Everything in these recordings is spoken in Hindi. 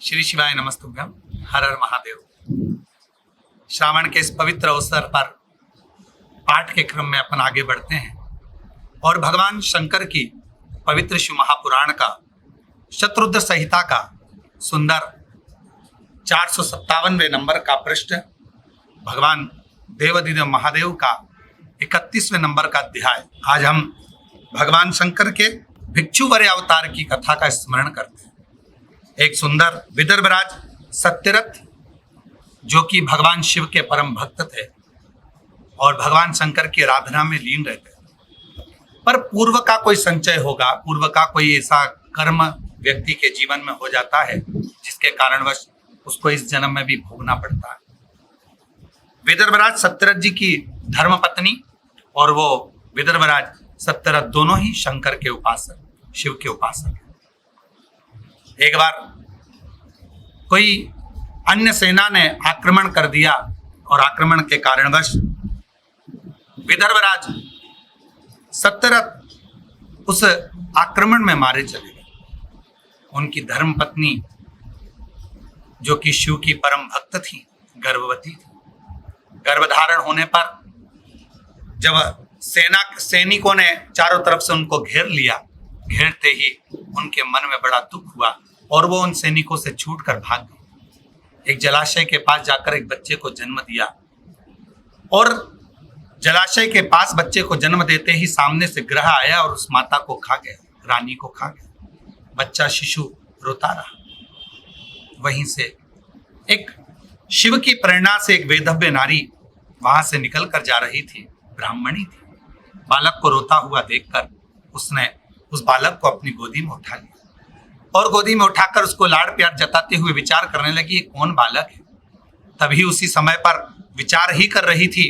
श्री शिवाय नमस्तुभ्यम। हर हर महादेव। श्रावण के इस पवित्र अवसर पर पाठ के क्रम में अपन आगे बढ़ते हैं और भगवान शंकर की पवित्र शिव महापुराण का शतरुद्र संहिता का सुंदर 457वें नंबर का पृष्ठ, भगवान देवाधिदेव महादेव का 31वें नंबर का अध्याय। आज हम भगवान शंकर के भिक्षुवर्य अवतार की कथा का स्मरण करते हैं। एक सुंदर विदर्भराज सत्यरथ, जो कि भगवान शिव के परम भक्त थे और भगवान शंकर की आराधना में लीन रहते थे, पर पूर्व का कोई संचय होगा, पूर्व का कोई ऐसा कर्म व्यक्ति के जीवन में हो जाता है जिसके कारणवश उसको इस जन्म में भी भोगना पड़ता है। विदर्भराज सत्यरथ जी की धर्मपत्नी और वो विदर्भराज सत्यरथ दोनों ही शंकर के उपासक, शिव के उपासक हैं। एक बार कोई अन्य सेना ने आक्रमण कर दिया और आक्रमण के कारणवश विदर्भराज सत्यरथ उस आक्रमण में मारे चले गए। उनकी धर्मपत्नी, जो कि शिव की परम भक्त थी, गर्भवती थी। गर्भधारण होने पर जब सैनिकों ने चारों तरफ से उनको घेर लिया, घेरते ही उनके मन में बड़ा दुख हुआ और वो उन सैनिकों से छूटकर भाग गए। एक जलाशय के पास जाकर एक बच्चे को जन्म दिया और जलाशय के पास बच्चे को जन्म देते ही सामने से ग्रह आया और उस माता को खा गया, रानी को खा गया। बच्चा शिशु रोता रहा। वहीं से एक शिव की प्रेरणा से एक वेदव्य नारी वहां से निकल कर जा रही थी, ब्राह्मणी थी। बालक को रोता हुआ देखकर उसने उस बालक को अपनी गोदी में उठा लिया और गोदी में उठाकर उसको लाड़ प्यार जताते हुए विचार करने लगी, ये कौन बालक है। तभी उसी समय पर विचार ही कर रही थी,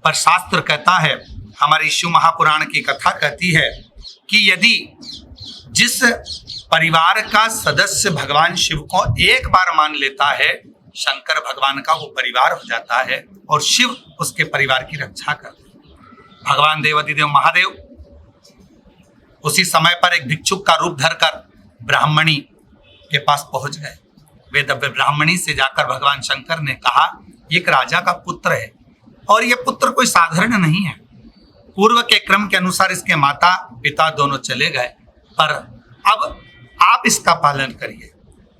पर शास्त्र कहता है, हमारी शिव महापुराण की कथा कहती है कि यदि जिस परिवार का सदस्य भगवान शिव को एक बार मान लेता है, शंकर भगवान का वो परिवार हो जाता है और शिव उसके परिवार की रक्षा करते हैं। भगवान देवाधिदेव महादेव उसी समय पर एक भिक्षुक का रूप धरकर ब्राह्मणी के पास पहुंच गए। वेदव्य ब्राह्मणी से जाकर भगवान शंकर ने कहा, एक राजा का पुत्र है और ये पुत्र कोई साधारण नहीं है। पूर्व के क्रम के अनुसार इसके माता पिता दोनों चले गए, पर अब आप इसका पालन करिए।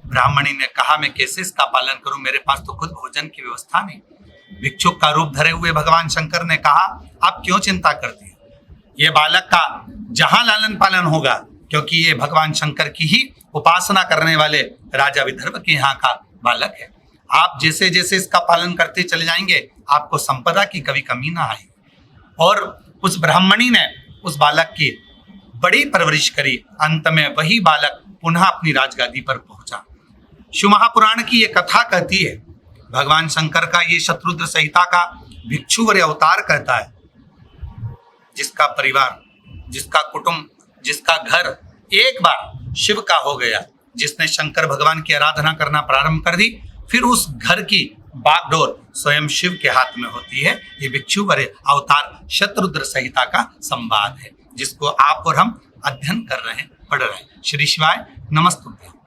ब्राह्मणी ने कहा, मैं कैसे इसका पालन करूं, मेरे पास तो खुद भोजन की व्यवस्था नहीं। भिक्षुक का रूप धरे हुए भगवान शंकर ने कहा, आप क्यों चिंता करती हैं, ये बालक का जहां लालन पालन होगा, क्योंकि ये भगवान शंकर की ही उपासना करने वाले राजा विदर्भ के यहाँ का बालक है। आप जैसे जैसे इसका पालन करते चले जाएंगे, आपको संपदा की कभी कमी ना आएगी। और उस ब्राह्मणी ने उस बालक की बड़ी परवरिश करी। अंत में वही बालक पुनः अपनी राजगादी पर पहुंचा। शिव महापुराण की ये कथा कहती है, भगवान शंकर का ये शतरुद्र संहिता का भिक्षुवर्य अवतार कहता है, जिसका परिवार, जिसका कुटुंब, जिसका घर एक बार शिव का हो गया, जिसने शंकर भगवान की आराधना करना प्रारंभ कर दी, फिर उस घर की बागडोर स्वयं शिव के हाथ में होती है। ये भिक्षुवर्य अवतार शतरुद्र संहिता का संवाद है, जिसको आप और हम अध्ययन कर रहे हैं, पढ़ रहे हैं। श्री शिवाय नमस्तुभ्यम।